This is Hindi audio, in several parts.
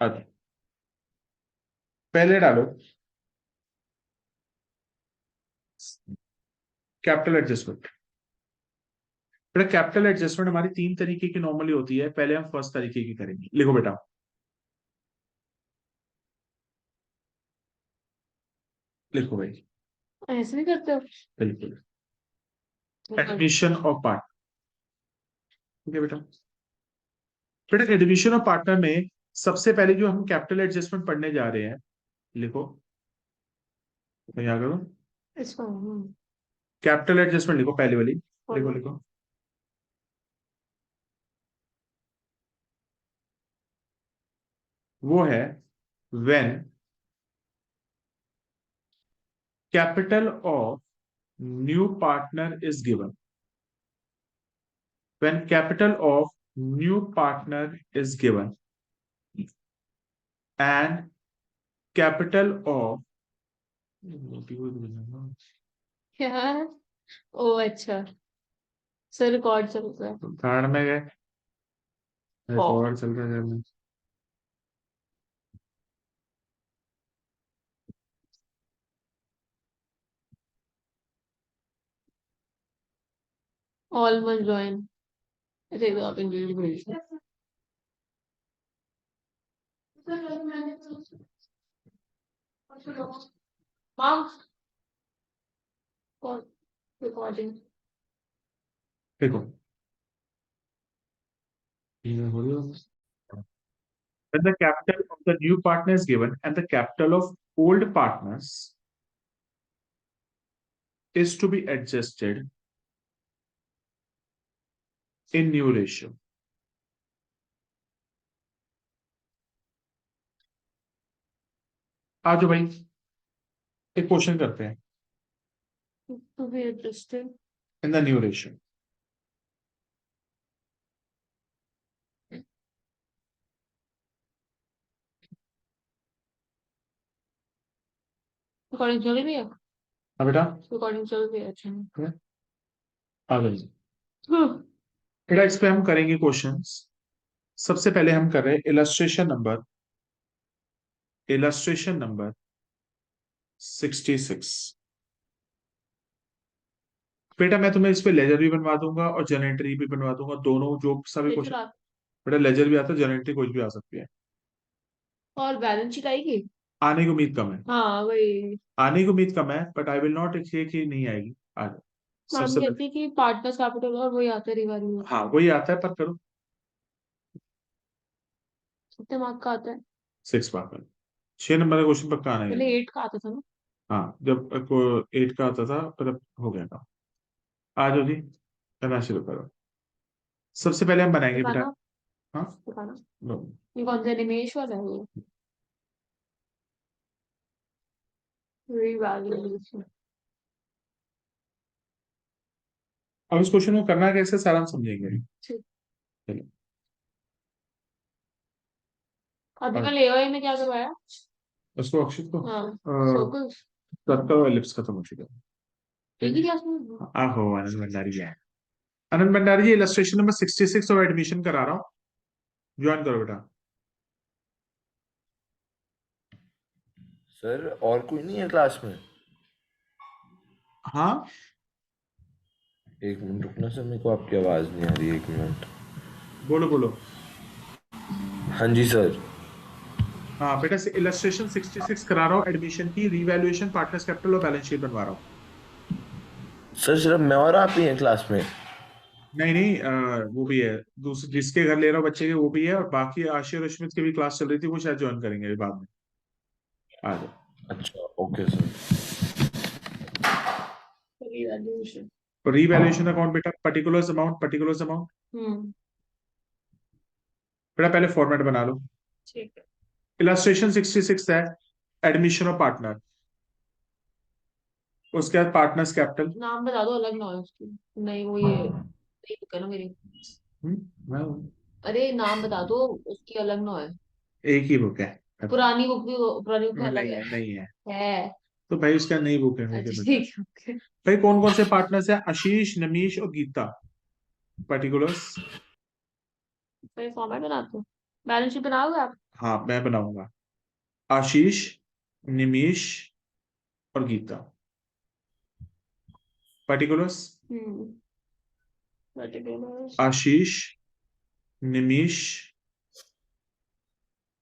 अच्छा, पहले डालो कैपिटल एडजस्टमेंट। बेटा कैपिटल एडजस्टमेंट हमारी तीन तरीके की नॉर्मली होती है, पहले हम फर्स्ट तरीके की करेंगे। लिखो बेटा, लिखो भाई। ऐसे भी करते हो? बिल्कुल, एडमिशन ऑफ पार्ट। ठीक है बेटा। बेटा एडमिशन ऑफ पार्टनर में सबसे पहले जो हम कैपिटल एडजस्टमेंट पढ़ने जा रहे हैं, लिखो तो यहाँ करो, इसको कैपिटल एडजस्टमेंट लिखो, पहले वाली लिखो लिखो। वो है when capital of new partner is given. When capital of new partner is given and capital of क्या? ओ अच्छा, सर रिकॉर्ड चल रहा है। थर्ड में गए, रिकॉर्ड चल रहा है। All must join. अरे तो आप इंग्लिश बोल रहे हो। माम रिकॉर्डिंग। देखो, when the capital of the new partner is given and the capital of old partners is to be adjusted in new ratio। आ जाओ भाई, एक क्वेश्चन करते हैं to be adjusted in the new ratio. Recording चल रही है। हाँ बेटा, रिकॉर्डिंग चल रही है। अच्छा। आ जाइए बेटा, इस पे हम करेंगे क्वेश्चंस। सबसे पहले हम कर रहे हैं इलस्ट्रेशन नंबर 66। बेटा मैं तुम्हें इस पे लेजर भी बनवा दूंगा और जनरेटरी भी बनवा दूंगा, दोनों जो सभी लेक्चर क्वेश्चन। बेटा लेजर भी आता है, जनरेटरी कुछ भी आ सकती है। और बैलेंस शीट आएगी। आने की उम्मीद कम है, हाँ वही। आने की उम्मीद कम है, बट आई विल नॉट से कि नहीं आएगी। आ जाओ मैम सबसे पहले। कहती कि पार्टनर्स कैपिटल और वही आता है रिवैल्यू। हाँ वही आता है, पर करो। कितने मार्क का आता है? 6 मार्क का। 6 नंबर का क्वेश्चन पक्का आना है। पहले 8 का आता था ना। हाँ, जब 8 का आता था तब हो गया था। आ जाओ जी, करना शुरू करो। सबसे पहले हम बनाएंगे बेटा। दिखाना। हाँ, दिखाना। लो। ये कौन सा निमेश वाला है वो? रिवैल्यूएशन। अब इस क्वेश्चन को करना कैसे, सारा हम समझेंगे। ठीक। चलो, अभी और का लेओए में क्या करवाया? उसको अक्षित को हाँ सर्कल्स। सर्कल एलिप्स खत्म हो चुका है। एक ही ठीक क्लास में। है। आहो, आनंद भंडारी है। आनंद भंडारी जी, इलस्ट्रेशन नंबर 66 और एडमिशन करा रहा हूँ, ज्वाइन करो बेटा। सर और कोई नहीं है क्लास में? हाँ, एक मिनट रुकना सर, मेरे को आपकी आवाज़ नहीं आ रही, एक मिनट। बोलो बोलो। हाँ जी सर। हाँ बेटा, इलस्ट्रेशन 66 करा रहा हूँ, एडमिशन की रीवैल्यूएशन, पार्टनर्स कैपिटल और बैलेंस शीट बनवा रहा हूँ। सर सिर्फ मैं और आप ही हैं क्लास में? नहीं नहीं, वो भी है, दूसरे जिसके घर ले रहा हूँ बच्चे के वो भी है, और बाकी आशी और अश्मित की भी क्लास चल रही थी, वो शायद ज्वाइन करेंगे अभी बाद में। आ जाओ। अच्छा okay sir. Revaluation. Revaluation account बेटा, पर्टिकुलर्स अमाउंट। हम्म। बेटा पहले फॉर्मेट बना लो। ठीक है। इलस्ट्रेशन 66 है, एडमिशन ऑफ पार्टनर, उसके बाद पार्टनर्स कैपिटल। नाम बता दो, अलग ना हो उसकी। नहीं वो ये नहीं बुक है ना मेरी। अरे नाम बता दो, उसकी अलग ना हो। एक ही बुक है। पुरानी बुक भी, पुरानी बुक अलग नहीं है। है, नहीं है। है। तो भाई उसका नई बुक है मेरे अच्छा बेटा। ठीक है ओके। भाई कौन कौन से पार्टनर्स है, आशीष, नमीश और गीता। पर्टिकुलर्स। फिर फॉर्मेट बनाते हो? बैलेंस शीट बनाओगे आप? हाँ मैं बनाऊंगा। आशीष, निमिष और गीता। पर्टिकुलर्स। पर्टिकुलर्स। आशीष, निमिष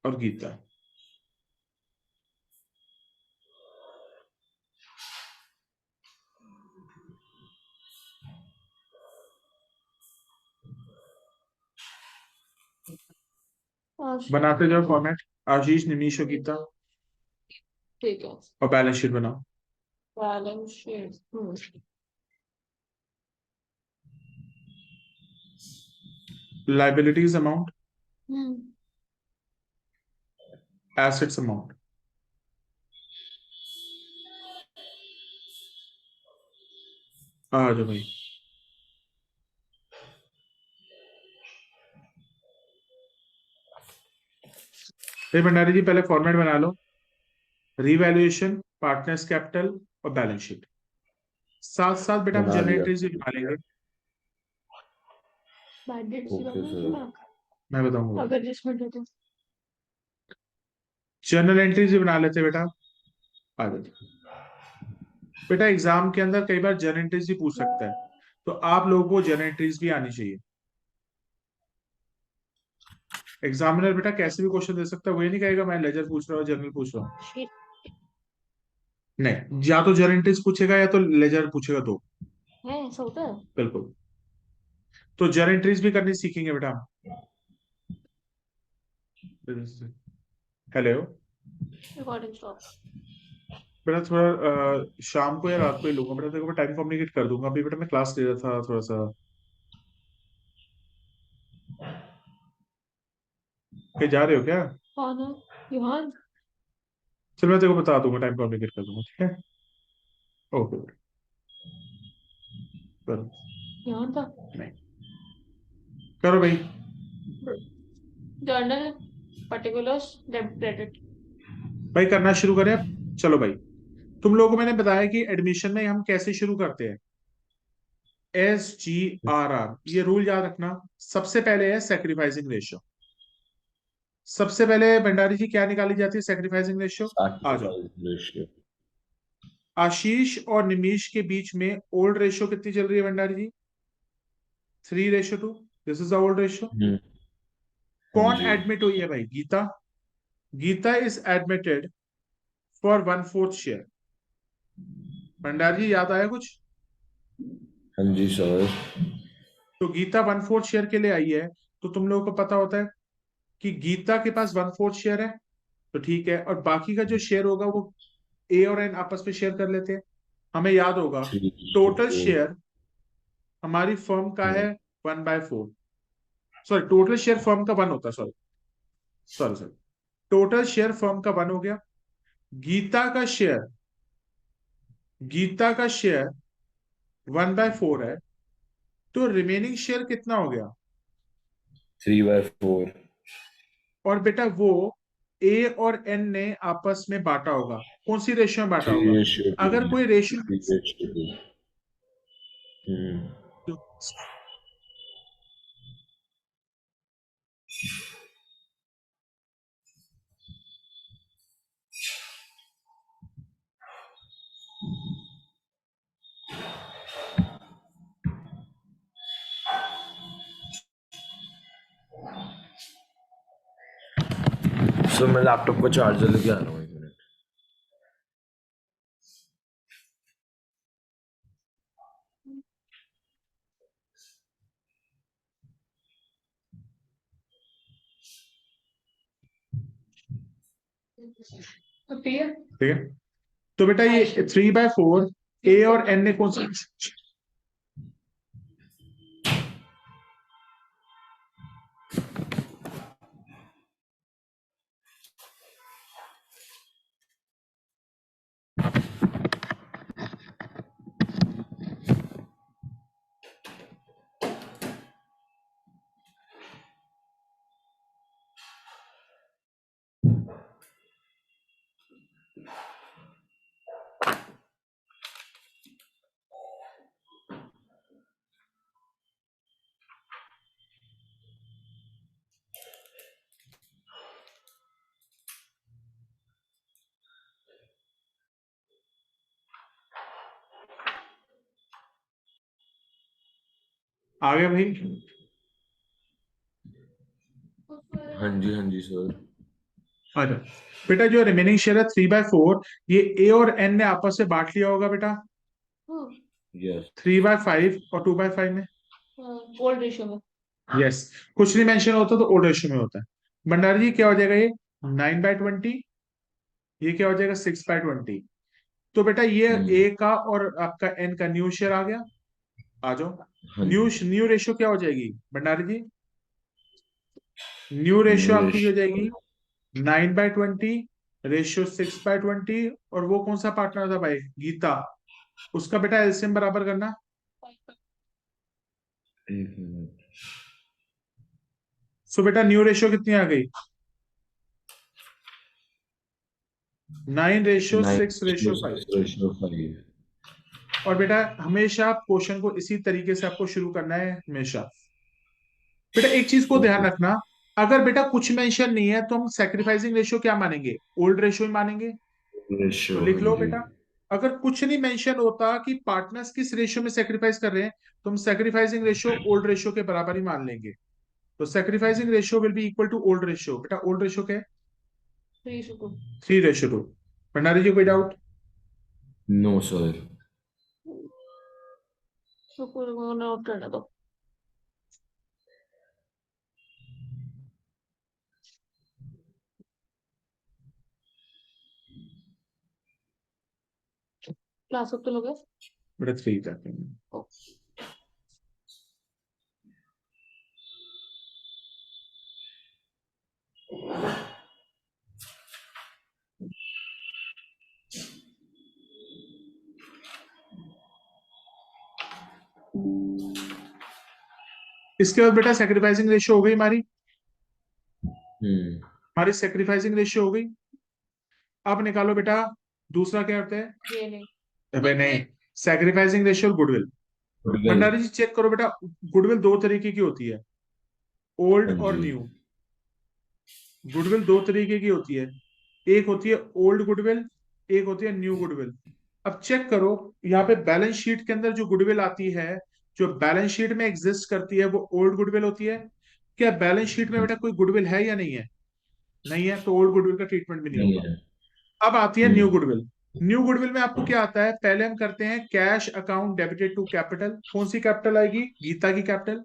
और गीता। बनाते जाओ फॉर्मेट। आशीष, निमिष और गीता। ठीक है। और बैलेंस शीट बनाओ। Balance sheet. लाइबिलिटीज अमाउंट, हम्म। Assets amount. आ जाओ भाई। भंडारी जी पहले फॉर्मेट बना लो। रिवैल्यूएशन, पार्टनर्स कैपिटल और बैलेंस शीट। साथ साथ बेटा हम बना जर्नल लिया। एंट्रीज भी बना लेंगे। Okay sir. मैं बताऊंगा। अगर जिसमें दे दो। जर्नल एंट्रीज भी बना लेते बेटा। आ जाओ बेटा। एग्जाम के अंदर कई बार जर्नल एंट्रीज भी पूछ सकता है, तो आप लोगों को जर्नल एंट्रीज भी आनी चाहिए। एग्जामिनर बेटा कैसे भी क्वेश्चन दे सकता है, वो ये नहीं कहेगा मैं लेजर पूछ रहा हूँ जर्नल पूछ रहा हूँ। नहीं, या तो जर्नल एंट्रीज पूछेगा या तो लेजर पूछेगा, दो। है ऐसा होता है। बिल्कुल। तो जर्नल एंट्रीज भी करनी सीखेंगे बेटा हम। हेलो। Recording stop. बेटा थोड़ा शाम को या रात को ही लूंगा बेटा, देखो मैं टाइम कम्युनिकेट कर दूंगा। अभी बेटा मैं क्लास ले रहा था थोड़ा सा। कहीं जा रहे हो क्या? कौन है? युहान। चल मैं तेरे को बता दूंगा, टाइम कम्युनिकेट कर दूंगा, ठीक है? ओके बेटा। करो। युहान था। नहीं, करो भाई। Journal, particulars, debit credit. भाई करना शुरू करें अब। चलो भाई, तुम लोगों को मैंने बताया कि एडमिशन में हम कैसे शुरू करते हैं। SGRR, ये रूल याद रखना। सबसे पहले है सैक्रिफाइसिंग रेशियो। सबसे पहले भंडारी जी क्या निकाली जाती है? Sacrificing ratio. आ जाओ। Sacrifice ratio. आशीष और निमिष के बीच में ओल्ड रेशियो कितनी चल रही है Bhandari ji? 3:2। This is the old ratio. हम्म। हाँ कौन जी। एडमिट हुई है भाई? Geeta. Geeta is admitted for 1/4 share. Bhandari ji याद आया कुछ? हाँ जी सर। तो गीता 1/4 शेयर के लिए आई है। तो तुम लोगों को पता होता है कि गीता के पास 1/4 शेयर है, तो ठीक है। और बाकी का जो शेयर होगा वो ए और एन आपस में शेयर कर लेते हैं। हमें याद होगा 3:4। टोटल शेयर हमारी फर्म का है 1/4। सॉरी, टोटल शेयर फर्म का 1 होता है। Sorry sorry sorry, total share firm का 1 हो गया। गीता का शेयर, गीता का शेयर 1/4 है। तो रिमेनिंग शेयर कितना हो गया? 3/4। और बेटा वो ए और एन ने आपस में बांटा होगा। कौन सी रेशियो में बांटा थ्री होगा? रेशियो टू अगर कोई रेशियो 3:2। हम्म। सर मैं लैपटॉप का चार्जर लेके आ रहा हूँ, 1 मिनट। ठीक है। ठीक है। तो बेटा ये 3/4 ए और एन ने कौन सी, आ गया भाई? हाँ जी सर। अच्छा बेटा, जो रिमेनिंग शेयर है 3/4, ये ए और एन ने आपस में बांट लिया होगा बेटा, यस। 3/5 और 2/5 में। ओल्ड रेशियो में। यस, कुछ नहीं मेंशन होता तो ओल्ड रेशियो में होता है। भंडारी जी क्या हो जाएगा ये? 9/20। ये क्या हो जाएगा? 6/20। तो बेटा ये ए का और आपका एन का न्यू शेयर आ गया। आ जाओ। हाँ न्यू जी। न्यू रेशियो क्या हो जाएगी भंडारी जी? न्यू रेशियो न्यू आपकी हो रेशियो। जाएगी 9/20 रेशियो 6/20। और वो कौन सा पार्टनर था भाई? गीता। उसका बेटा एलसीएम बराबर करना। एक मिनट। सो बेटा न्यू रेशियो कितनी आ गई? 9:6:5। 9:6:5। और बेटा हमेशा क्वेश्चन को इसी तरीके से आपको शुरू करना है हमेशा। बेटा एक चीज को ध्यान ओके। रखना, अगर बेटा कुछ मेंशन नहीं है तो हम सेक्रीफाइसिंग रेशियो क्या मानेंगे? ओल्ड रेशियो ही मानेंगे। तो रेशियो, लिख हाँ लो जी। बेटा, अगर कुछ नहीं मेंशन होता कि पार्टनर्स किस रेशियो में सेक्रीफाइस कर रहे हैं, तो हम सेक्रीफाइसिंग रेशियो ओल्ड रेशियो के बराबर ही मान लेंगे। तो sacrificing ratio will be equal to old ratio. बेटा ओल्ड रेशियो क्या है? 3:2। 3:2। भंडारी जी कोई डाउट? No sir. तो पूरे को नोट करना दो। क्लास तो लोग बेटा 3 जाते हैं। इसके बाद बेटा सेक्रीफाइसिंग रेशियो हो गई हमारी। हम्म। हमारी सेक्रीफाइसिंग रेशियो हो गई। अब निकालो बेटा दूसरा क्या होता है? ये नहीं। अबे नहीं, सेक्रीफाइसिंग रेशियो और गुडविल। गुडविल। भंडारी जी चेक करो बेटा, गुडविल दो तरीके की होती है, ओल्ड हाँ और जी। न्यू। गुडविल दो तरीके की होती है, एक होती है ओल्ड गुडविल, एक होती है न्यू गुडविल। अब चेक करो, यहाँ पे बैलेंस शीट के अंदर जो गुडविल आती है, जो बैलेंस शीट में एग्जिस्ट करती है, वो ओल्ड गुडविल होती है। क्या बैलेंस शीट में हाँ बेटा जी। कोई गुडविल है या नहीं है? नहीं है, तो ओल्ड गुडविल का ट्रीटमेंट भी नहीं नहीं होगा। है। अब आती है new hmm. Goodwill. New goodwill में आपको क्या आता है? पहले हम करते हैं cash account debited to capital. कौन सी कैपिटल आएगी? गीता की कैपिटल।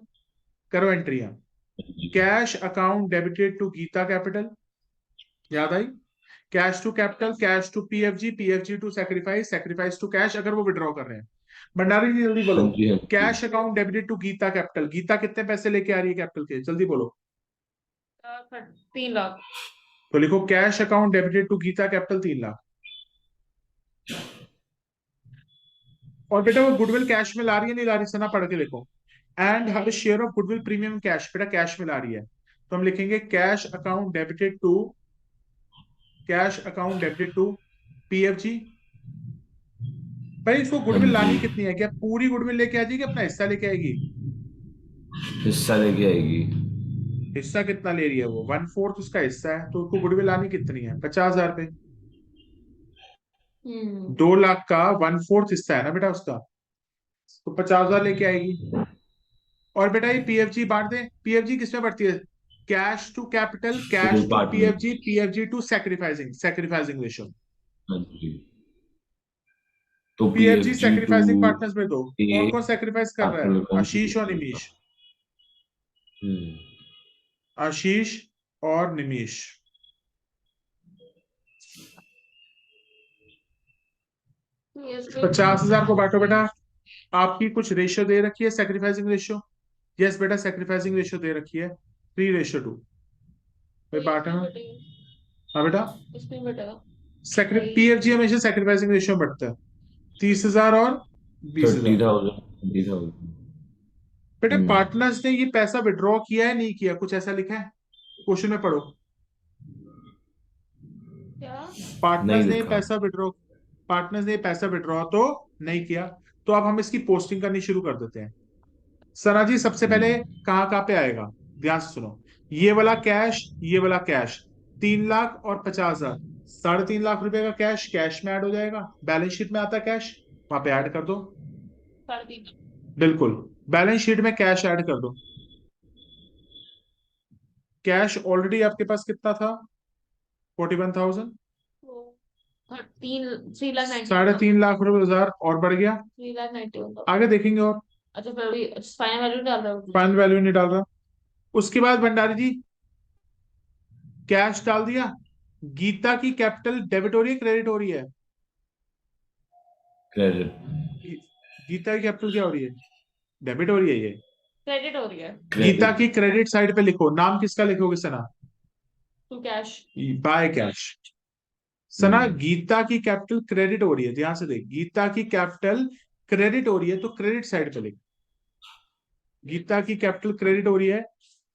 करो एंट्रियां। हाँ जी। Cash account debited to Geeta capital, याद आई? Cash to capital, cash to PFG, PFG to sacrifice, sacrifice to cash अगर वो विड्रॉ कर रहे हैं। भंडारी जी जल्दी हाँ बोलो। जी। हाँ जी। Cash account debited to Geeta capital, Geeta कितने पैसे लेके आ रही है कैपिटल के? जल्दी बोलो। 3 लाख। तो लिखो cash account debited to Geeta capital 3 lakh. और बेटा वो गुडविल कैश में ला रही है नहीं ला रही? सना पढ़ के देखो। And her share of goodwill premium cash, बेटा कैश में ला रही है, तो हम लिखेंगे cash account debited to, cash account debited to PFG. भाई इसको हाँ गुडविल जी। लानी कितनी है? क्या पूरी गुडविल लेके आ जाएगी, अपना हिस्सा लेके आएगी? हिस्सा लेके आएगी। हिस्सा कितना ले रही है वो? 1/4 उसका हिस्सा है, तो उसको गुडविल लानी कितनी है? 50,000 रुपए। हम्म। 2 लाख का 1/4 हिस्सा है ना बेटा उसका, तो 50,000 लेके आएगी। और बेटा ये पीएफजी बांट दे। पीएफजी किसमें बढ़ती है? कैश टू कैपिटल, दो cash to partner. PFG, PFG to sacrificing, sacrificing ratio. हाँ जी। तो PFG PFG to sacrificing partners में दो। कौन ए कौन सेक्रीफाइस कर रहा है? पार्टनर कौन सी आशीष और होती है? निमीश। हम्म। आशीष और निमीश। यस 50,000 को बांटो बेटा। आपकी कुछ रेशियो दे रखी है सेक्रीफाइसिंग रेशियो? यस बेटा सेक्रीफाइसिंग रेशियो दे रखी है 3:2। भाई बांटना। इसमें बटेगा। हाँ बेटा, इसमें बटेगा। पीएफजी हमेशा सेक्रीफाइसिंग रेशियो में बढ़ता है, 30,000 और 20,000। 30,000। 30,000। बेटा हम्म। पार्टनर्स ने ये पैसा विड्रॉ किया है नहीं किया? कुछ ऐसा लिखा है क्वेश्चन में? पढ़ो। क्या? नहीं पार्टनर्स ने ये लिखा। पैसा विड्रॉ, पार्टनर्स ने ये पैसा विड्रॉ तो नहीं किया। तो अब हम इसकी पोस्टिंग करनी शुरू कर देते हैं। सना जी सबसे पहले हम्म। कहाँ पे आएगा? ध्यान से सुनो, ये वाला कैश, ये वाला कैश, 3 लाख और 50,000, 3.5 लाख रुपए का कैश कैश में ऐड हो जाएगा। बैलेंस शीट में आता है कैश, वहां पे ऐड कर दो। 3.5। बिल्कुल। बैलेंस शीट में कैश ऐड कर दो। कैश ऑलरेडी आपके पास कितना था? 41,000। वो 3,90,000 3,90,000 और बढ़ गया। 3,91,000। आगे देखेंगे। और अच्छा फिर अभी फाइनल वैल्यू डाल रहा हूँ। फाइनल वैल्यू नहीं डाल रहा। उसके बाद भंडारी जी कैश डाल दिया। गीता की कैपिटल डेबिट हो रही है क्रेडिट हो रही है? क्रेडिट। गी- गीता की कैपिटल क्या हो रही है? डेबिट हो रही है ये। क्रेडिट हो रही है गीता क्रेडिट। की क्रेडिट साइड पे लिखो, नाम किसका लिखोगे Sana? To cash. By cash. Sana Geeta की कैपिटल क्रेडिट हो रही है, ध्यान से देख, गीता की कैपिटल क्रेडिट हो रही है तो क्रेडिट साइड पे लिख। गीता की कैपिटल क्रेडिट हो रही है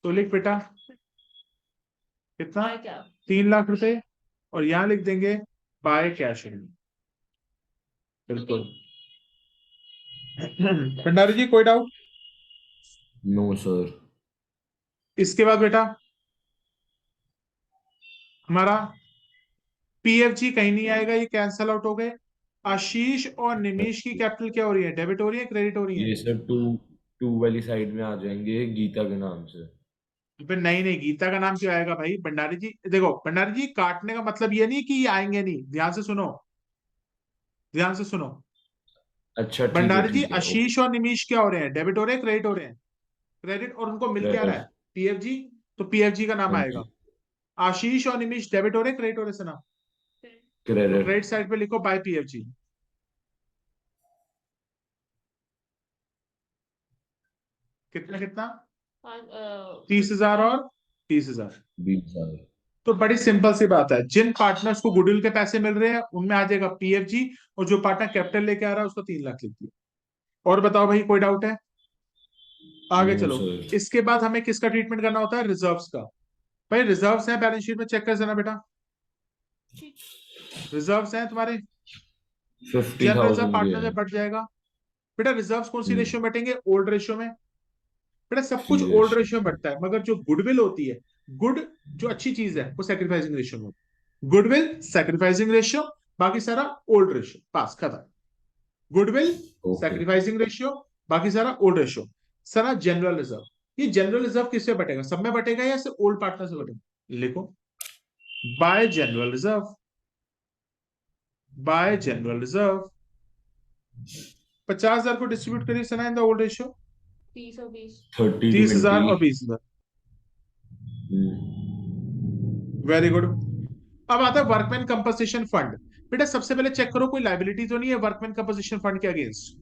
तो लिख बेटा कितना? बाय क्या? 3 लाख रुपए। और यहां लिख देंगे बाय कैश। बिल्कुल। भंडारी जी कोई डाउट? No sir. इसके बाद बेटा हमारा पीएफजी कहीं नहीं आएगा, ये कैंसल आउट हो गए। आशीष और निमिष की कैपिटल क्या हो रही है? डेबिट हो रही है क्रेडिट हो रही है? ये सब टू टू वाली साइड में आ जाएंगे गीता के नाम से। फिर नहीं नहीं, गीता का नाम क्यों आएगा भाई? भंडारी जी देखो, भंडारी जी काटने का मतलब ये नहीं कि ये आएंगे नहीं, ध्यान से सुनो, ध्यान से सुनो। अच्छा भंडारी जी ठीक है ओके। आशीष और निमिष क्या हो रहे हैं? डेबिट हो रहे हैं क्रेडिट हो रहे हैं? क्रेडिट, और उनको मिल क्या रहा क्रेडिट। है? पीएफजी। तो पीएफजी का नाम हाँ आएगा। जी। आशीष और निमिष डेबिट हो रहे हैं क्रेडिट हो रहे हैं सना? तो क्रेडिट। क्रेडिट साइड पे लिखो बाय पीएफजी। कितना कितना? 30,000 और 30,000। 20 साल। तो बड़ी सिंपल सी बात है, जिन पार्टनर्स को गुडविल के पैसे मिल रहे हैं उनमें आ जाएगा पीएफजी, और जो पार्टनर कैपिटल लेके आ रहा है उसको 3 लाख लिख दिया। और बताओ भाई कोई डाउट है? आगे नो चलो। सर। इसके बाद हमें किसका ट्रीटमेंट करना होता है? रिजर्व्स का। भाई रिजर्व्स हैं बैलेंस शीट में, चेक कर देना बेटा। रिजर्व्स हैं तुम्हारे। Fifty general reserve thousand partner दिए से हैं। बढ़ जाएगा। बेटा रिजर्व्स कौन सी रेशियो में बैठेंगे? ओल्ड रेशियो में। बेटा सब कुछ 3 ओल्ड रेशियो में बढ़ता है, मगर जो गुडविल होती है, गुड जो अच्छी चीज है वो सैक्रिफाइसिंग रेशियो में। गुडविल सैक्रिफाइसिंग रेशियो, बाकी सारा ओल्ड रेशियो, पास खत्म। Goodwill okay. सैक्रिफाइसिंग रेशियो, बाकी सारा ओल्ड रेशियो। सारा जनरल रिजर्व। ये जनरल रिजर्व किससे बटेगा? सब में बटेगा या सिर्फ ओल्ड पार्टनर से बटेगा? लिखो bye general reserve. Bye general reserve 50,000 को डिस्ट्रीब्यूट करिए सना इन द ओल्ड रेशियो। 30 और 20। 30,000 30-20। और 20,000। Very good. अब आता है वर्कमैन कंपनसेशन फंड। बेटा सबसे पहले चेक करो कोई लाइबिलिटी तो नहीं है वर्कमैन कंपनसेशन फंड के अगेंस्ट।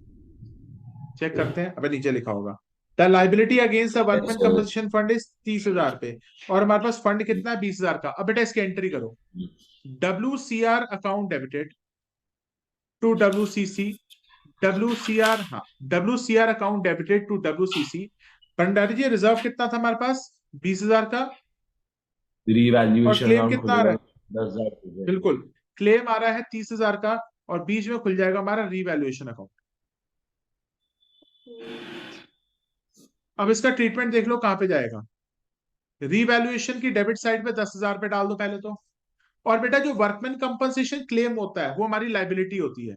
चेक करते हैं, अबे नीचे लिखा होगा the liability against the workman sir. Compensation fund is 30,000 पे, और हमारे पास फंड कितना है? 20,000 का। अब बेटा इसकी एंट्री करो। WCR account debited to WCC। WCR, हाँ, WCR account debited to WCC। Bhandari ji reserve कितना था हमारे पास? 20,000 का। और रीवैल्यूएशन क्लेम अकाउंट कितना आ रहा खुलेगा। है? 10,000 हो जाएंगे। बिल्कुल। क्लेम आ रहा है 30,000 का, और बीच में खुल जाएगा हमारा रीवैल्यूएशन अकाउंट। अब इसका ट्रीटमेंट देख लो कहां पे जाएगा। रीवैल्यूएशन की डेबिट साइड पे 10,000 पे डाल दो पहले तो। और बेटा जो वर्कमैन कंपनसेशन क्लेम होता है वो हमारी लाइबिलिटी होती है,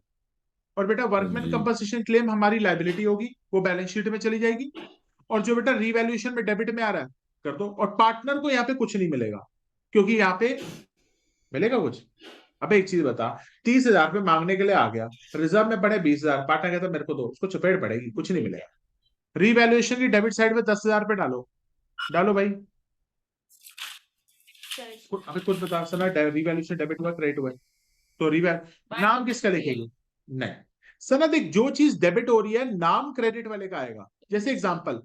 और बेटा हाँ वर्कमैन जी। कंपनसेशन क्लेम हमारी लाइबिलिटी होगी, वो बैलेंस शीट में चली जाएगी। और जो बेटा रीवैल्यूएशन में डेबिट में आ रहा है कर दो। और पार्टनर को यहाँ पे कुछ नहीं मिलेगा, क्योंकि यहाँ पे मिलेगा कुछ? अबे एक चीज बता, 30,000 पे मांगने के लिए आ गया, रिजर्व में पड़े 20,000, पार्टनर कहता मेरे को दो, उसको चपेट पड़ेगी, कुछ नहीं मिलेगा। रीवैल्यूएशन की डेबिट साइड पे 10,000 पे डालो। डालो भाई। अभी खुद बता सना, रीवैल्यूएशन डेबिट हुआ क्रेडिट हुआ है? तो रिवैल नाम किसका लिखेगी? नहीं सना देख, जो चीज डेबिट हो रही है नाम क्रेडिट वाले का आएगा। जैसे एग्जांपल,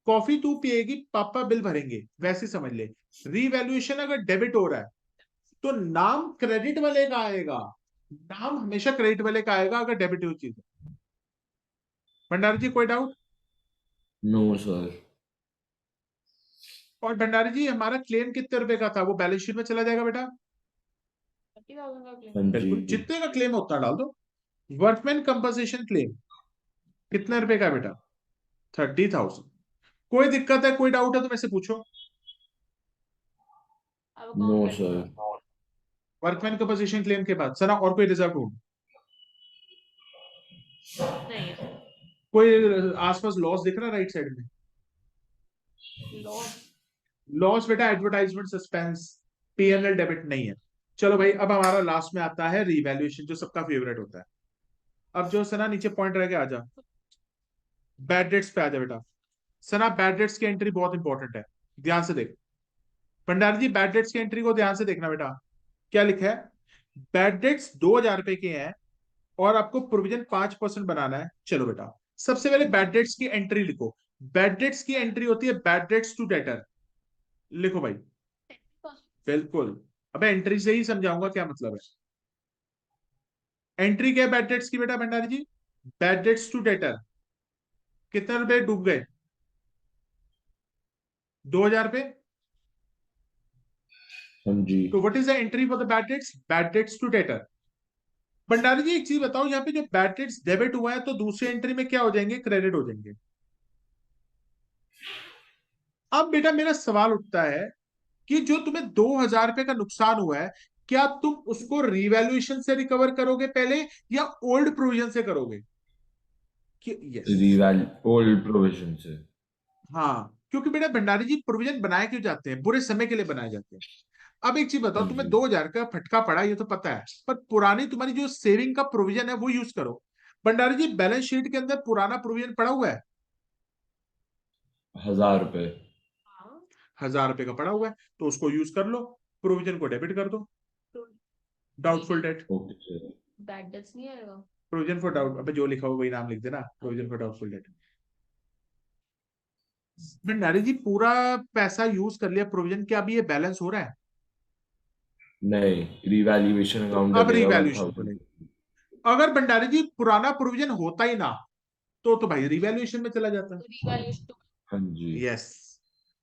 कॉफी तू पिएगी पापा बिल भरेंगे, वैसे समझ ले। रीवैल्यूएशन अगर डेबिट हो रहा है तो नाम क्रेडिट वाले का आएगा। नाम हमेशा क्रेडिट वाले का आएगा अगर डेबिट हुई चीज है। भंडारी जी कोई डाउट? No sir. और भंडारी जी हमारा क्लेम कितने रुपए का था, वो बैलेंस शीट में चला जाएगा बेटा? 30,000 का claim। हाँ जी। बिल्कुल, जितने का क्लेम होता डाल दो। वर्कमैन कंपनसेशन क्लेम कितने रुपए का है बेटा? 30,000। कोई दिक्कत है, कोई डाउट है तो मेरे से पूछो। अब नो अकाउंट सर। करेंगे। वर्कमैन कंपनसेशन क्लेम के बाद सना और कोई रिजर्व ढूंढ। नहीं सर। कोई आसपास लॉस दिख रहा है राइट साइड में? लॉस। लॉस बेटा एडवर्टाइजमेंट सस्पेंस, पीएनएल डेबिट नहीं है। चलो भाई, अब हमारा लास्ट में आता है रीवैल्यूएशन, जो सबका फेवरेट होता है। अब जो सना नीचे पॉइंट रह गया, आजा बैड डेट्स पे आजा बेटा। सना बैड डेट्स की एंट्री बहुत इंपॉर्टेंट है, ध्यान से देख। भंडारी जी बैड डेट्स की एंट्री को ध्यान से देखना बेटा। क्या लिखा है? बैड डेट्स 2,000 रुपए के हैं और आपको प्रोविजन 5% बनाना है। चलो बेटा, सबसे पहले बैड डेट्स की एंट्री लिखो। बैड डेट्स की एंट्री होती है बैड डेट्स टू डेटर। लिखो भाई। बिल्कुल। अबे एंट्री से ही समझाऊंगा क्या मतलब है। एंट्री क्या है बैड डेट्स की बेटा Bhandari ji? Bad debts to debtor. कितने रुपए डूब गए? 2,000 रुपए। हाँ जी। तो what is the entry for the bad debts? Bad debts to debtor. Bhandari ji एक चीज बताओ, यहाँ पे जो बैड डेट्स डेबिट हुआ है तो दूसरी एंट्री में क्या हो जाएंगे? क्रेडिट हो जाएंगे। अब बेटा मेरा सवाल उठता है कि जो तुम्हें 2,000 रुपए का नुकसान हुआ है, क्या तुम उसको रिवैल्यूएशन से रिकवर करोगे पहले, या ओल्ड प्रोविजन से करोगे? कि यस। रिवैल ओल्ड प्रोविजन से। हाँ, क्योंकि बेटा भंडारी जी प्रोविजन बनाए क्यों जाते हैं? बुरे समय के लिए बनाए जाते हैं। अब एक चीज हाँ बताओ, तुम्हें जी। 2,000 का फटका पड़ा ये तो पता है, पर पुरानी तुम्हारी जो सेविंग का प्रोविजन है वो यूज करो। भंडारी जी बैलेंस शीट के अंदर पुराना प्रोविजन पड़ा हुआ है, 1,000 रुपए। हाँ। 1,000 रुपए का पड़ा हुआ है, तो उसको यूज कर लो, प्रोविजन को डेबिट कर दो। तो doubtful debt. Okay sir. Bad debts नहीं आएगा। प्रोविजन फॉर डाउट, अबे जो लिखा हुआ वही नाम लिख देना, provision for doubtful debt. Bhandari ji पूरा पैसा यूज कर लिया प्रोविजन के, अभी ये बैलेंस हो रहा है। नहीं, रिवैल्यूएशन तो अकाउंट अब लगेगा वन रिवैल्यूएशन थाउजेंड बोलेंगे। अगर भंडारी जी पुराना प्रोविजन होता ही ना, तो भाई रिवैल्यूएशन में चला जाता है। तो रिवैल्यूएशन टू। हाँ जी। यस।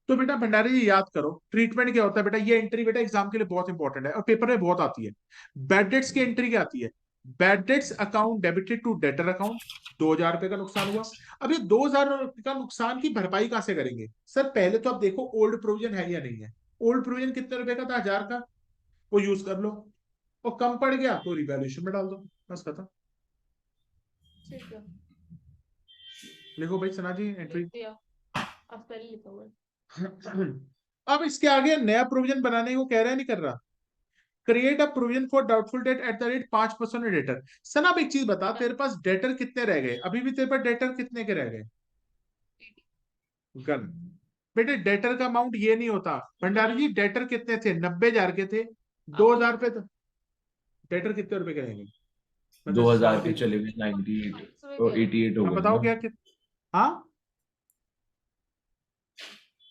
तो बेटा भंडारी जी याद करो, ट्रीटमेंट क्या होता है बेटा। ये एंट्री बेटा एग्जाम के लिए बहुत इंपॉर्टेंट है और पेपर में बहुत आती है। बैड डेट्स की एंट्री क्या आती है? Bad debts account debited to debtor account. 2,000 रुपए का नुकसान हुआ। अब ये 2,000 रुपए का नुकसान की भरपाई कहां से करेंगे? सर पहले तो आप देखो ओल्ड प्रोविजन है या नहीं है। ओल्ड प्रोविजन कितने रुपए का था? 1,000 का। वो यूज कर लो, और कम पड़ गया तो रिवैल्यूएशन में डाल दो, बस खत्म। ठीक है, लिखो भाई सना जी एंट्री। लिख दिया। अब पहले लिखा हुआ है। अब इसके आगे नया प्रोविजन बनाने को कह रहा है, नहीं कर रहा। Create a provision for doubtful debt at the rate 5% debtor. सना अब एक चीज बता, तेरे पास डेटर कितने रह गए? अभी भी तेरे पास डेटर कितने के रह गए? गन। बेटे डेटर का अमाउंट ये नहीं होता। भंडारी जी डेटर कितने थे? 90,000 के थे। 2,000 रुपए तो डेटर कितने रुपए के रहेंगे? मतलब 2,000 के 40। चले गए 98 इसमें और क्या है? 88 हो अब गए बताओ ना। क्या हाँ,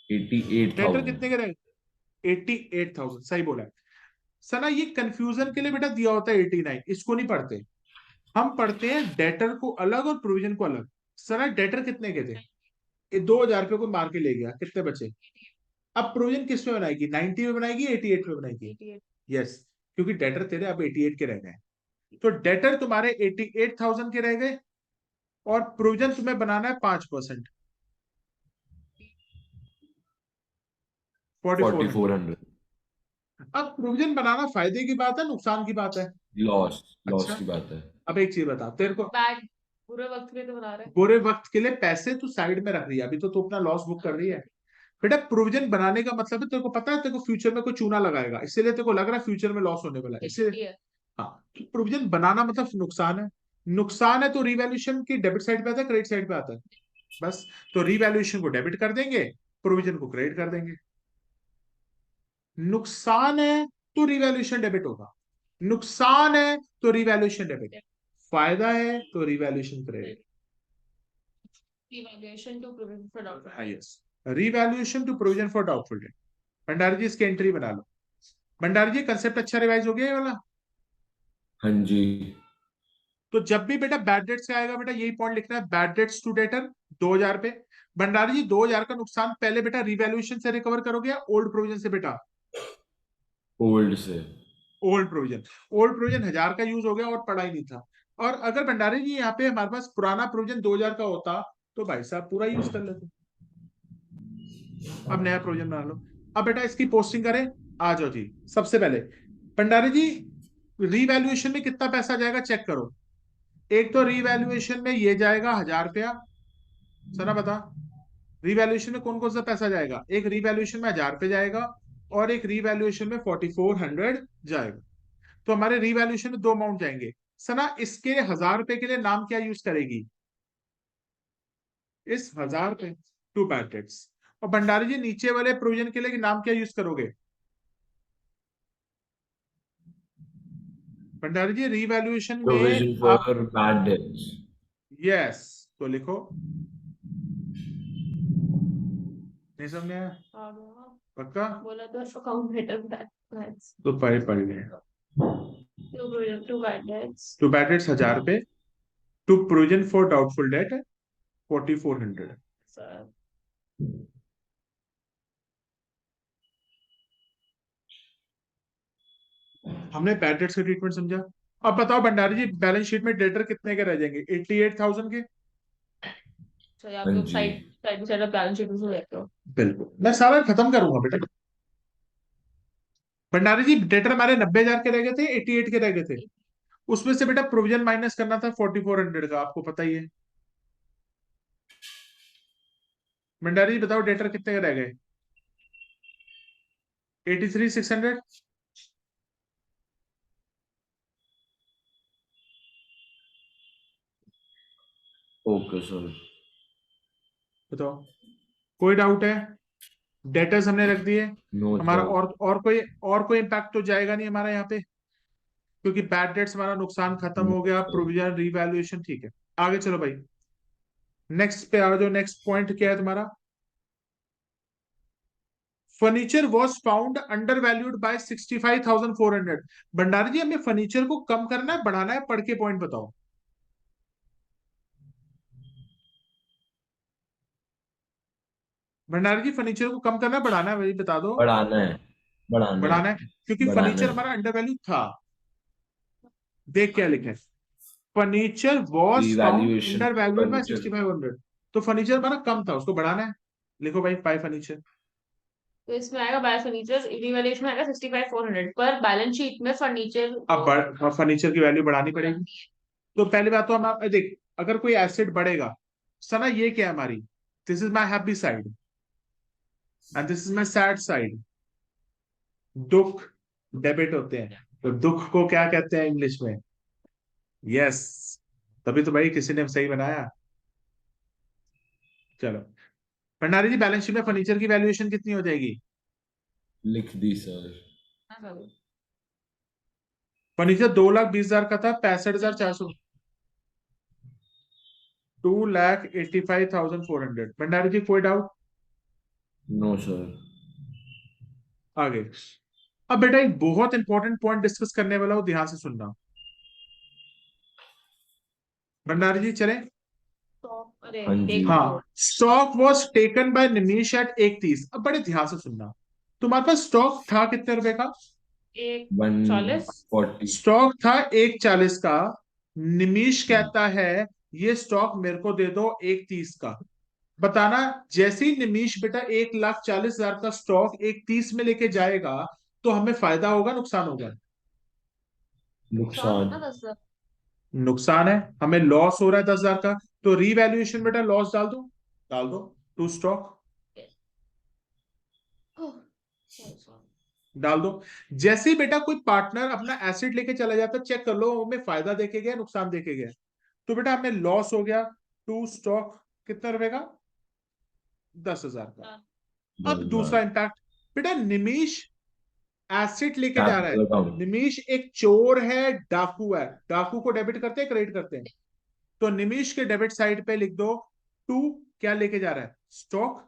डेटर 88,000। कितने के रहे? 88,000 सही बोला है। सना ये कंफ्यूजन के लिए बेटा दिया होता है 89, इसको नहीं पढ़ते। हम पढ़ते हैं डेटर को अलग और प्रोविजन को अलग। सना डेटर कितने के थे? 2,000 रुपए को मार के ले गया, कितने बचे? अब प्रोविजन किस में बनाएगी? 90 में बनाएगी, 88 में बनाएगी? 88। यस, क्योंकि डेटर तेरे अब 88 के रह गए। तो डेटर तुम्हारे 88,000 के रह गए, और प्रोविजन तुम्हें बनाना है 5%, 4,400। 4,400। अब प्रोविजन बनाना फायदे की बात है नुकसान की बात है? लॉस लॉस अच्छा, की बात है। अब एक चीज बता तेरे को। बैड, बुरे वक्त के लिए तो बना रहे हैं। बुरे वक्त के लिए पैसे तू साइड में रख रही है, अभी तो तू अपना लॉस बुक कर रही है। बेटा प्रोविजन बनाने का मतलब है तेरे को पता है तेरे को फ्यूचर में कोई चूना लगाएगा, इसीलिए तेरे को लग रहा है फ्यूचर में लॉस होने वाला है, इसलिए। ठीक है। हाँ, प्रोविजन बनाना मतलब नुकसान है। नुकसान है तो रिवैल्यूएशन की डेबिट साइड पे आता है, क्रेडिट साइड पे आता है? बस। तो रिवैल्यूएशन को डेबिट कर देंगे, प्रोविजन को क्रेडिट कर देंगे। नुकसान है तो रिवैल्यूएशन डेबिट होगा, नुकसान है तो रिवैल्यूएशन डेबिट, फायदा है तो revaluation credit. Revaluation to provision for doubtful. हाँ yes, revaluation to provision for doubtful debt. Bhandari ji इसकी एंट्री बना लो। भंडारी जी कंसेप्ट अच्छा रिवाइज हो गया ये वाला? हाँ जी। तो जब भी बेटा बैड डेट से आएगा बेटा यही पॉइंट लिखना है, बैड डेट्स टू डेटर 2,000 पे। भंडारी जी 2,000 का नुकसान पहले बेटा रिवैल्यूएशन से रिकवर करोगे या ओल्ड प्रोविजन से बेटा? ओल्ड से। Old provision. ओल्ड प्रोविजन 1,000 का यूज हो गया और पड़ा ही नहीं था। और अगर भंडारी जी यहाँ पे हमारे पास पुराना प्रोविजन 2,000 का होता, तो भाई साहब पूरा यूज कर लेते। अब नया प्रोविजन बना लो। अब बेटा इसकी पोस्टिंग करें, आ जाओ जी। सबसे पहले भंडारी जी रीवैल्यूएशन में कितना पैसा जाएगा चेक करो। एक तो रीवैल्यूएशन में ये जाएगा 1,000 रुपया, सना बता, रीवैल्यूएशन में कौन कौन सा पैसा जाएगा? एक रीवैल्यूएशन में 1000 पे जाएगा और एक रीवैल्यूएशन में 4400 जाएगा। तो हमारे रीवैल्यूएशन में दो अमाउंट जाएंगे। सना इसके 1000 रुपए के लिए नाम क्या यूज करेगी? इस 1000 पे टू बैड डेट्स। और भंडारी जी नीचे वाले प्रोविजन के लिए नाम क्या यूज करोगे? भंडारी जी रीवैल्यूएशन में प्रोविजन आप, फॉर बैड डेट्स। यस, तो लिखो। नहीं समझ में आया? आ गया। पक्का? बोला तो अकाउंट बेटर दैट्स तो पढ़ गए। To bad debts. To bad debts 1000 रुपए, to provision for doubtful debt 4400। Sir हमने बैड डेट्स का ट्रीटमेंट समझा। अब बताओ भंडारी जी बैलेंस शीट में डेटर कितने के रह जाएंगे? 88,000 के। सर आप हाँ लोग जी। Side side side balance sheet में देखते हो। बिल्कुल, मैं सारा खत्म करूंगा बेटा। भंडारी जी डेटर हमारे 90,000 के रह गए थे, 88 के रह गए थे। उसमें से बेटा प्रोविजन माइनस करना था 4400 का, आपको पता ही है। भंडारी जी बताओ डेटर कितने के रह गए? 83,600। Okay sir. बताओ, कोई डाउट है? डेटर्स हमने रख दिए। नो हमारा सर। और कोई इम्पैक्ट तो जाएगा नहीं हमारा यहाँ पे, क्योंकि बैड डेट्स हमारा नुकसान खत्म नो हो गया, सर। प्रोविजन रीवैल्यूएशन ठीक है। आगे चलो भाई, नेक्स्ट पे आ जाओ। नेक्स्ट पॉइंट क्या है तुम्हारा? Furniture was found under valued by 65,400। Bhandari ji हमें फर्नीचर को कम करना है बढ़ाना है? पढ़ के पॉइंट बताओ। भंडारी जी फर्नीचर को कम करना है बढ़ाना है, वही बता दो। बढ़ाना है। बढ़ाना है। बढ़ाना है, क्योंकि बढ़ाना फर्नीचर है। हमारा अंडर वैल्यू था। देख क्या लिखा है, furniture was found evaluation under valued bye furniture. 6500। तो फर्नीचर हमारा कम था, उसको बढ़ाना है। लिखो भाई बाय फर्नीचर। तो इसमें आएगा बाय फर्नीचर, रिवैल्यूएशन में आएगा 65,400 पर बैलेंस शीट में फर्नीचर अब फर्नीचर की वैल्यू बढ़ानी पड़ेगी। तो पहली बात तो हम देख, अगर कोई एसेट बढ़ेगा, सना ये क्या है हमारी? This is my happy side and this is my sad side. दुख डेबिट होते हैं, तो दुख को क्या कहते हैं इंग्लिश में? यस, तभी तो भाई किसी ने सही बनाया। चलो भंडारी जी बैलेंस शीट में फर्नीचर की वैल्यूएशन कितनी हो जाएगी? लिख दी सर। फर्नीचर 2,20,000 का था, 65,400। 2,85,400। भंडारी जी कोई डाउट? No sir. आगे। अब बेटा एक बहुत इंपॉर्टेंट पॉइंट डिस्कस करने वाला हूं, ध्यान से सुनना। भंडारी जी चले? अरे हाँ जी। टेक हाँ, stock was taken by Nimish at 130। अब बड़े ध्यान से सुनना, तुम्हारे पास स्टॉक था कितने रुपए का? 140। 140। स्टॉक था 140 का। निमीश कहता है ये स्टॉक मेरे को दे दो 130 का। बताना, जैसे ही निमीश बेटा 1,40,000 का स्टॉक 130 में लेके जाएगा, तो हमें फायदा होगा नुकसान होगा? नुकसान नुकसान। होना 10,000। नुकसान है, हमें लॉस हो रहा है 10,000 का। तो रीवैल्यूएशन बेटा लॉस डाल दो, डाल दो टू स्टॉक, डाल दो। जैसे ही बेटा कोई पार्टनर अपना एसेट लेके चला जाता है, चेक कर लो हमें फायदा देके गया नुकसान देके गया। तो बेटा हमें लॉस हो गया टू स्टॉक, कितना रुपए का? 10,000 का। अब दूसरा 10,000। इंपैक्ट, बेटा निमीश एसेट लेके जा रहा है। Capital account. निमीश एक चोर है, डाकू है। डाकू को डेबिट करते हैं क्रेडिट करते हैं? तो निमीश के डेबिट साइड पे लिख दो टू, क्या लेके जा रहा है? स्टॉक।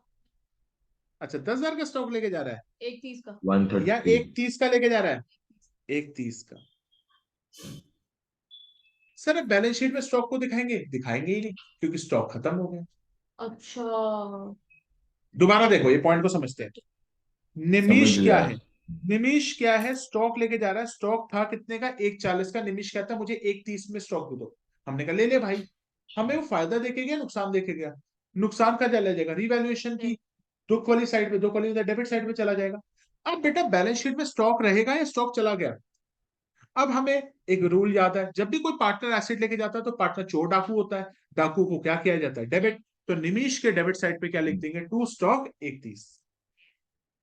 अच्छा 10,000 का स्टॉक लेके जा रहा है, 130 का। या 130। 130 का लेके जा रहा है? 130 का। सर बैलेंस शीट में स्टॉक को दिखाएंगे? दिखाएंगे ही नहीं, क्योंकि स्टॉक खत्म हो गया। अच्छा दोबारा देखो, ये पॉइंट को समझते हैं। समझ निमीश क्या गया। है? निमीश क्या है? स्टॉक लेके जा रहा है। स्टॉक था कितने का? 140 का। निमीश कहता है मुझे 130 में स्टॉक दे दो। हमने कहा ले ले भाई। हमें वो फायदा देके गया नुकसान देके गया? नुकसान का चला जाएगा रिवैल्यूएशन की दुख वाली साइड पे, दुख वाली डेबिट साइड पे चला जाएगा। अब बेटा बैलेंस शीट में स्टॉक रहेगा या स्टॉक चला गया? अब हमें एक रूल याद है, जब भी कोई पार्टनर एसेट लेके जाता है तो पार्टनर चोर डाकू होता है। डाकू को क्या किया जाता है? डेबिट। तो निमिष के डेबिट साइड पे क्या लिख देंगे, टू स्टॉक 31।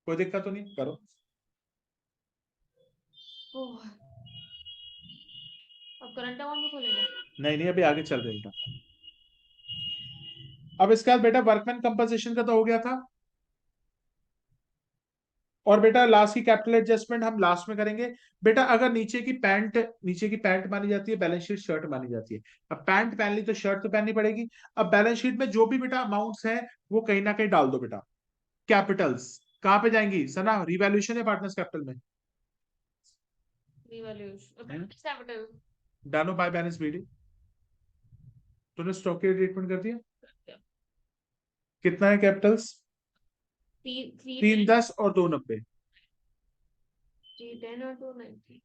कोई दिक्कत तो नहीं, करो। ओह, अब करंट अकाउंट भी खोलेगा? नहीं नहीं, अभी आगे चल रहे बेटा। अब इसके बाद बेटा वर्कमैन कंपनसेशन का तो हो गया था। और बेटा लास्ट की कैपिटल एडजस्टमेंट हम लास्ट में करेंगे। बेटा अगर नीचे की पैंट मानी जाती है, बैलेंस शीट शर्ट मानी जाती है। अब पैंट पहन ली तो शर्ट तो पहननी पड़ेगी। अब बैलेंस शीट में जो भी बेटा अमाउंट्स हैं वो कहीं ना कहीं डाल दो बेटा। कैपिटल्स कहाँ पे जाएंगी सना, रिवैल्यूएशन या पार्टनर्स कैपिटल में? Revaluation capital. डालो बाय बैलेंस बीडी। तूने स्टॉक के ट्रीटमेंट कर दिया? कितना है कैपिटल्स? 310 और 290। 310 और 290।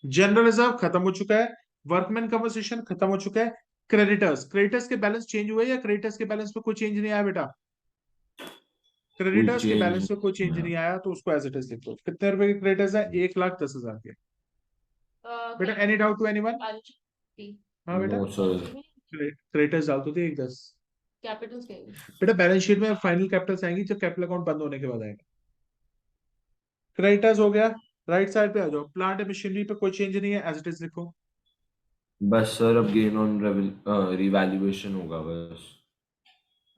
जनरल रिजर्व खत्म हो चुका है। वर्कमैन कंपनसेशन खत्म हो चुका है। क्रेडिटर्स के बैलेंस चेंज हुए या क्रेडिटर्स के बैलेंस पे कोई चेंज नहीं आया बेटा? कोई क्रेडिटर्स के चेंज बैलेंस पे कोई चेंज नहीं। नहीं आया तो उसको एज इट इज लिख दो। कितने रुपए के क्रेडिटर्स है? 1,10,000 के। बेटा एनी डाउट टू एनीवन? हाँ बेटा, नो सर। क्रेडिटर्स डाल दो थे 1,10। कैपिटल्स के बेटा बैलेंस शीट में फाइनल कैपिटल्स आएंगी जब कैपिटल अकाउंट बंद होने के बाद आएगा। क्रेडिटर्स हो गया। राइट साइड पे आ जाओ, प्लांट एंड मशीनरी पे कोई चेंज नहीं है, एज इट इज लिखो। बस सर अब गेन ऑन रिवैल्यूएशन होगा बस।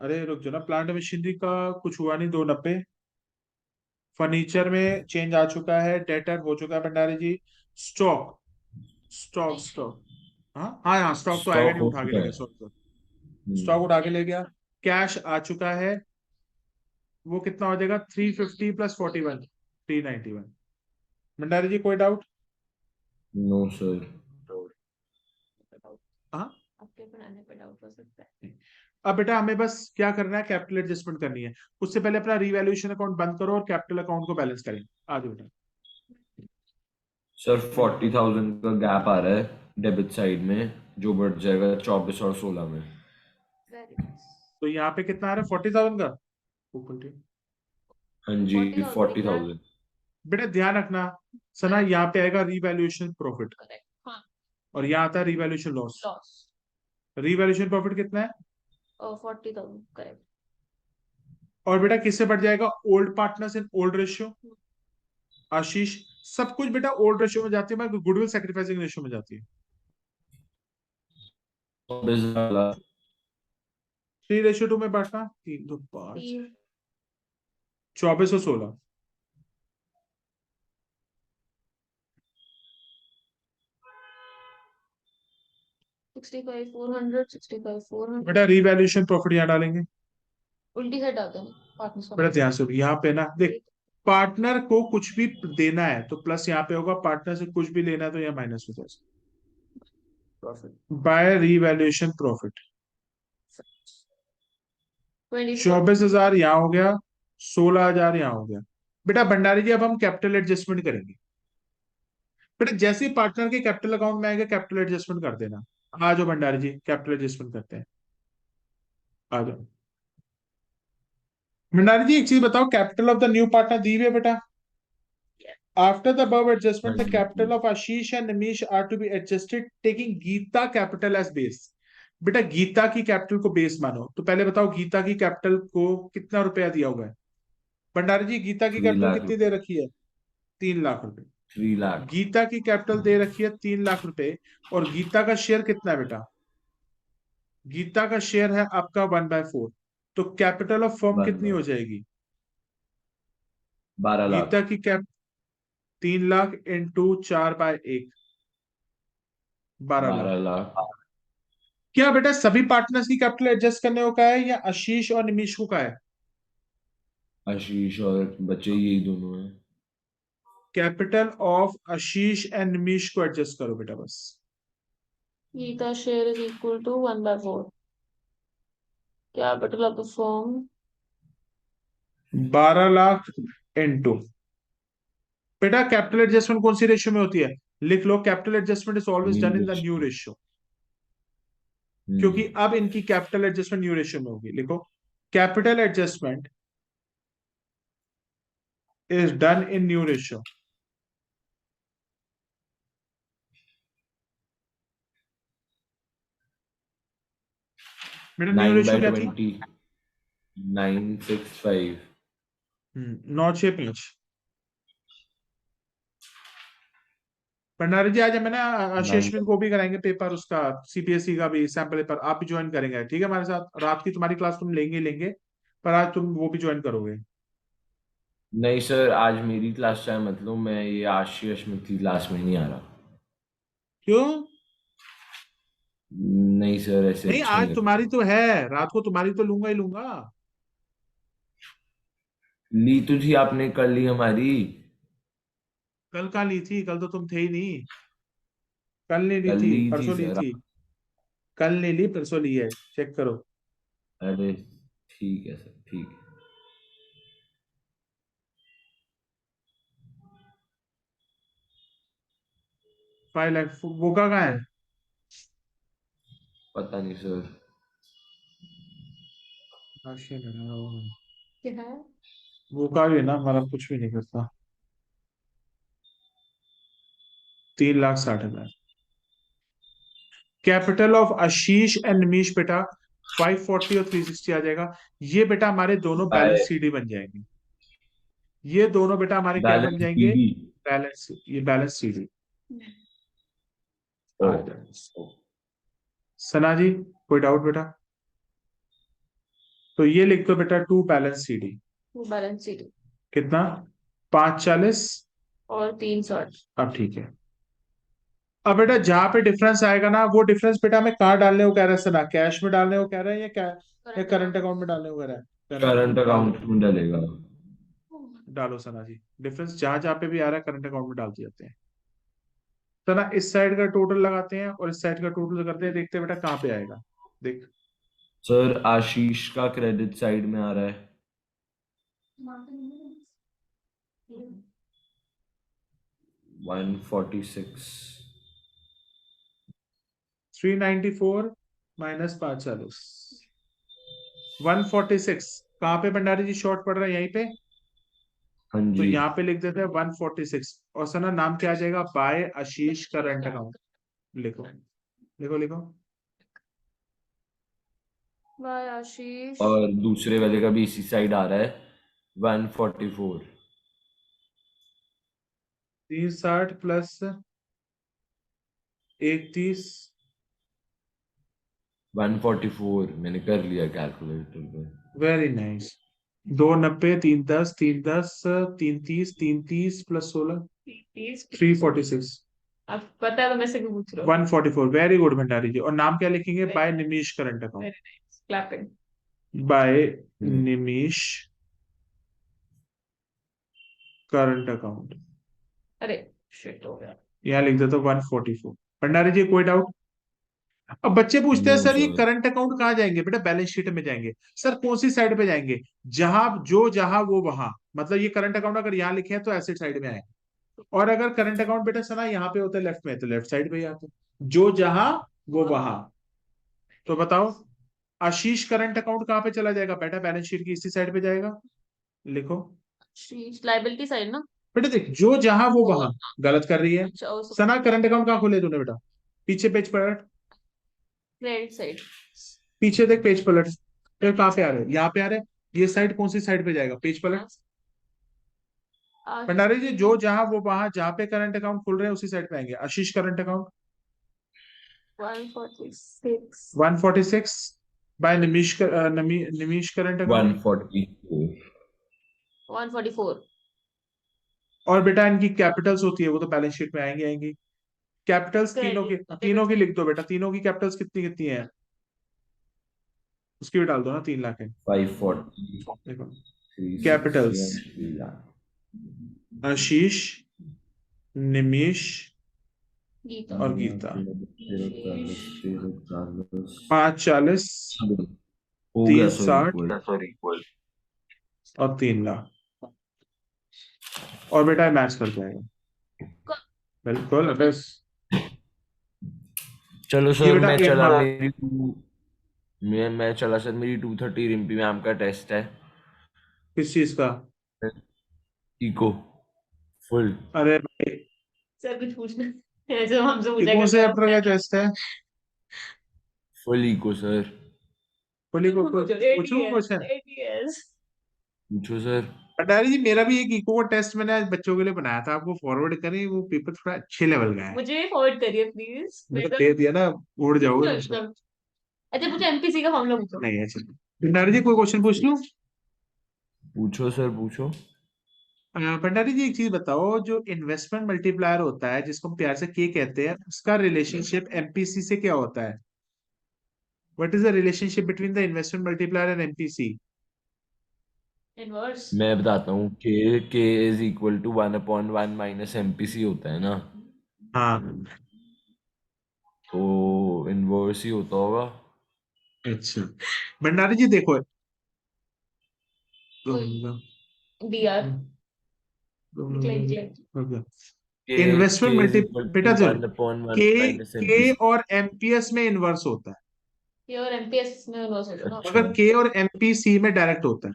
अरे रुक जाओ ना, प्लांट एंड मशीनरी का कुछ हुआ नहीं, 290। फर्नीचर में चेंज आ चुका है, डेटर हो चुका है भंडारी जी। स्टॉक स्टॉक हाँ हाँ हाँ, स्टॉक तो आएगा स्टॉक नहीं, हो उठा के चुका ले है। गया, सॉरी। स्टॉक उठा के ले गया। कैश आ चुका है, वो कितना हो जाएगा, 350 प्लस 41, 391। भंडारी जी कोई डाउट? No sir. हाँ, आपके बनाने पे डाउट हो सकता है। अब बेटा हमें बस क्या करना है, कैपिटल एडजस्टमेंट करनी है। उससे पहले अपना रिवैल्यूएशन अकाउंट बंद करो और कैपिटल अकाउंट को बैलेंस करें। आ जाओ बेटा। सर 40,000 का गैप आ रहा है डेबिट साइड में, जो बढ़ जाएगा 24 और 16 में। Very nice. तो यहाँ पे कितना आ रहा है, 40,000 का ऊपर ठीक। हाँ जी 40,000 40,000। बेटा ध्यान रखना सना, यहाँ पे आएगा रिवैल्यूएशन प्रॉफिट करेक्ट। हाँ, और यहाँ आता है revaluation loss. Loss. Revaluation profit कितना है? 40,000 करेक्ट। और बेटा किससे बढ़ जाएगा, old partners in old ratio. Ashish, सब कुछ बेटा ओल्ड रेशियो में जाती है, मगर गुडविल सैक्रिफाइसिंग रेशियो में जाती है। 3:2 में बांटना, 3:5, 24 और 16। 65,400 बेटा रिवैल्यूएशन प्रॉफिट यहाँ डालेंगे। उल्टी साइड आते हैं पार्टनर्स बेटा का। ध्यान से यहाँ पे ना देख, पार्टनर को कुछ भी देना है तो प्लस यहाँ पे होगा, पार्टनर से कुछ भी लेना है तो यहाँ माइनस हो जाएगा। प्रॉफिट बाय रिवैल्यूएशन प्रॉफिट 24,000 यहाँ हो गया, 16,000 यहाँ हो गया। बेटा भंडारी जी अब हम कैपिटल एडजस्टमेंट करेंगे। बेटा जैसे ही पार्टनर के कैपिटल अकाउंट में आएगा कैपिटल एडजस्टमेंट कर देना। आ जाओ भंडारी जी, कैपिटल एडजस्टमेंट करते हैं। आ जाओ भंडारी जी, एक चीज बताओ, capital of the new partner दी हुई है बेटा। After the above हाँ adjustment, the capital ji. of Ashish and Nimish are to be adjusted taking Gita capital as base। बेटा गीता की कैपिटल को बेस मानो, तो पहले बताओ गीता की कैपिटल को कितना रुपया दिया हुआ है? भंडारी जी गीता की 3 कैपिटल लाख कितनी दे रुपए। रखी है? 3 लाख रुपए। 3 लाख। गीता की कैपिटल दे रखी है 3 लाख रुपए। और गीता का शेयर कितना है बेटा? गीता का शेयर है आपका 1/4। तो कैपिटल ऑफ फर्म कितनी हो बराबर। जाएगी? 12 गीता लाख। की कैप 3 लाख इंटू 4/1, 12 लाख। 12 लाख। क्या बेटा सभी पार्टनर्स की कैपिटल एडजस्ट करने को का है या आशीष और निमिष को का है? आशीष और बच्चे यही दोनों हैं। Capital of Ashish and Nimish को एडजस्ट करो बेटा बस। Geeta share is equal to 1/4 capital of the firm 12 lakh into, बेटा कैपिटल एडजस्टमेंट कौन सी रेशियो में होती है? लिख लो, capital adjustment is always new done in the new ratio. Ratio. क्योंकि अब इनकी कैपिटल एडजस्टमेंट न्यू रेशियो में होगी। लिखो, capital adjustment is done in new ratio. बेटा न्यू 9 रेशियो by क्या थी? 20 965 965। भंडारी जी आज हमें ना 9 अशेषविन को भी कराएंगे पेपर, उसका सीपीएसई का भी सैंपल पेपर, आप भी ज्वाइन करेंगे ठीक है हमारे साथ? रात की तुम्हारी क्लास तुम लेंगे ही लेंगे, पर आज तुम वो भी ज्वाइन करोगे। नहीं सर, आज मेरी क्लास चाहे मतलब मैं ये आशीष अश्मित की क्लास में नहीं आ रहा। क्यों? नहीं सर, ऐसे नहीं अच्छा नहीं आज लगता। तुम्हारी तो है, रात को तुम्हारी तो लूंगा ही लूंगा। ली तो थी आपने, कर ली हमारी। कल कहाँ ली थी? कल तो तुम थे ही नहीं। कल नहीं ली कर थी, ली थी परसों ली सर। थी। कल नहीं ली, परसों ली है, चेक करो। अरे ठीक है सर, ठीक है। 5 लाख वो का कहाँ है? पता नहीं सर। राशि लगा हुआ है। क्या है? वो का भी है ना हमारा, कुछ भी नहीं करता। 3,60,000। कैपिटल ऑफ आशीष एंड निमीश बेटा 540 और 360 आ जाएगा। ये बेटा हमारे दोनों बाय बैलेंस सीडी बन जाएंगे। ये दोनों बेटा हमारे क्या बन बैलेंस जाएंगे? टीवी। बैलेंस, ये बैलेंस सीडी ओ आ जाएगा। सना जी कोई डाउट बेटा? तो ये लिख दो बेटा, to balance c d. Balance sheet कितना? 540। और 360। अब ठीक है। अब बेटा जहां पे डिफरेंस आएगा ना, वो डिफरेंस बेटा हमें कहाँ डालने को कह रहा है सना? कैश में डालने को कह रहा है या क्या, या करंट करंट अकाउंट। अकाउंट में डालने को कह रहा है? करंट करंट अकाउंट डाल दो। अकाउंट में डलेगा। डालो सना जी, डिफरेंस जहां जहां पे भी आ रहा है करंट अकाउंट में डालते जाते हैं। सना इस साइड का टोटल लगाते हैं और इस साइड का टोटल करते हैं, देखते हैं बेटा कहाँ पे आएगा। देख, सर आशीष का क्रेडिट साइड में आ रहा है। 146। 394 माइनस 540, 146। कहाँ पे भंडारी जी शॉर्ट पड़ रहा है? यहीं पे। हाँ तो जी। यहाँ पे लिख देते हैं 146, और सना नाम क्या आ जाएगा? बाय आशीष करंट अकाउंट। लिखो लिखो लिखो। बाय आशीष। और दूसरे वाले का भी इसी साइड आ रहा है 144। 360 प्लस 31। 144 मैंने कर लिया कैलकुलेटर पे। Very nice. 290, 310, 310, 330, 330 प्लस 16, 346। अब पता है तो मैं से क्यों पूछ रहा हूँ? 144। Very good Bhandari ji. और नाम क्या लिखेंगे? By Nimish current account. Very nice, clapping. By hmm. Nimish current account. अरे शिट हो गया। यहाँ लिख देता 144। भंडारी जी कोई डाउट? अब बच्चे पूछते हैं नो सर ये सर। करंट अकाउंट कहाँ जाएंगे? बेटा बैलेंस शीट में जाएंगे। सर कौन सी साइड पे जाएंगे? जहां जो जहां वो वहां, मतलब ये करंट अकाउंट अगर यहाँ लिखे हैं तो एसेट साइड में आएंगे, और अगर करंट अकाउंट बेटा सना यहाँ पे होता है लेफ्ट में, तो लेफ्ट साइड पे ही आते हैं। जो जहां वो वहां। तो बताओ आशीष करंट अकाउंट कहाँ पे चला जाएगा? बेटा बैलेंस शीट की इसी साइड पे जाएगा। लिखो शीट लाइबिलिटी साइड ना। बेटा, देख जो जहां वो वहां। गलत कर रही है अच्छा, और सना। करंट अकाउंट कहाँ खोले तूने बेटा? पीछे पेज पलट, क्रेडिट साइड। पीछे देख पेज पलट। फिर कहाँ पे आ रहे हैं? यहाँ पे आ रहे हैं। ये साइड कौन सी साइड पे जाएगा? पेज पलट। भंडारी जी जो जहां वो वहां, जहां पे करंट अकाउंट खुल रहे हैं उसी साइड पे आएंगे। Ashish current account 146। 146 by Nimish current account. 144। 144। और बेटा इनकी कैपिटल्स होती है, वो तो बैलेंस शीट में आएंगी आएंगी। कैपिटल्स क्रेडिट तीनों डेबिट की साइड। लिख दो बेटा। तीनों की कैपिटल्स कितनी कितनी है? उसकी भी डाल दो ना, 3 लाख है। 540। देखो 360 कैपिटल्स and 3 lakh। आशीष, निमिष गीता। और गीता। 040, 340। 540, हो गया सर 360 इक्वल। और 3 लाख। और बेटा मैच कर जाएगा बिल्कुल। बस चलो ये सर बेटा मैं 8 चला, मार्क। मेरी मैं चला सर, मेरी 230 रिम्पी मैम का टेस्ट है। किस चीज का? Eco full. अरे भाई, सर कुछ पूछना है? ऐसे हमसे ये पूछा कौन से करते चैप्टर का टेस्ट है? Full eco sir. बोलिए तुम पूछूं ATS क्वेश्चन। ATS पूछो सर। भंडारी जी मेरा भी एक इको का टेस्ट मैंने आज बच्चों के लिए बनाया था, आपको फॉरवर्ड करें, वो पेपर थोड़ा अच्छे लेवल का है। मुझे फॉरवर्ड करिए प्लीज। मैंने दे दिया ना, उड़ जाओगे तुम तो। अच्छा मुझे MPC का फॉर्मूला पूछो। नहीं अच्छा, भंडारी जी कोई क्वेश्चन पूछ लूं? पूछो सर पूछो। भंडारी जी एक चीज बताओ, जो इन्वेस्टमेंट मल्टीप्लायर होता है जिसको हम प्यार से के कहते हैं, उसका रिलेशनशिप एमपीसी से क्या होता है? What is the relationship between the investment multiplier and MPC? Inverse. मैं बताता हूँ K is equal to 1/1 minus MPC होता है ना, हाँ तो इनवर्स ही होता होगा। अच्छा, भंडारी जी देखो, DR डिक्लाइन। के इन्वेस्टमेंट के इज मल्टी, इक्वल बेटा टू चल, 1/1 के माइनस के एमपीसी। और एमपीएस में इन्वर्स होता है, ये और MPS में इनवर्स होता है ना। अच्छा। मगर के और एमपीसी में डायरेक्ट होता है।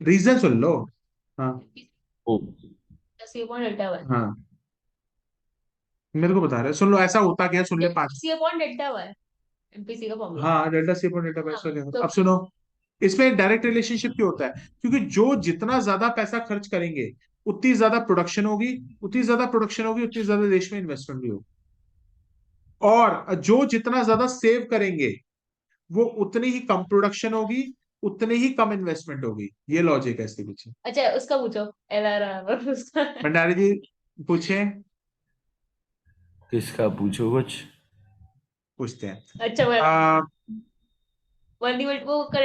रीजन सुन लो। हाँ ओ। C upon delta Y. हाँ, मेरे को बता रहे सुन लो, ऐसा होता क्या है, सुन ले पांच। C upon delta Y MPC का फॉर्मूला। हाँ delta C upon delta Y, हाँ इसका क्या तो अब सुनो, इसमें एक डायरेक्ट रिलेशनशिप क्यों होता है? क्योंकि जो जितना ज्यादा पैसा खर्च करेंगे उतनी ज्यादा प्रोडक्शन होगी, उतनी ज्यादा प्रोडक्शन होगी उतनी ज्यादा देश में इन्वेस्टमेंट भी होगी, और जो जितना ज्यादा सेव करेंगे वो उतनी ही कम प्रोडक्शन होगी, उतनी ही कम इन्वेस्टमेंट होगी। ये लॉजिक है इसके पीछे। अच्छा उसका पूछो। LRR उसका। भंडारी जी पूछे, किसका पूछो कुछ। पूछते हैं। अच्छा आ, वो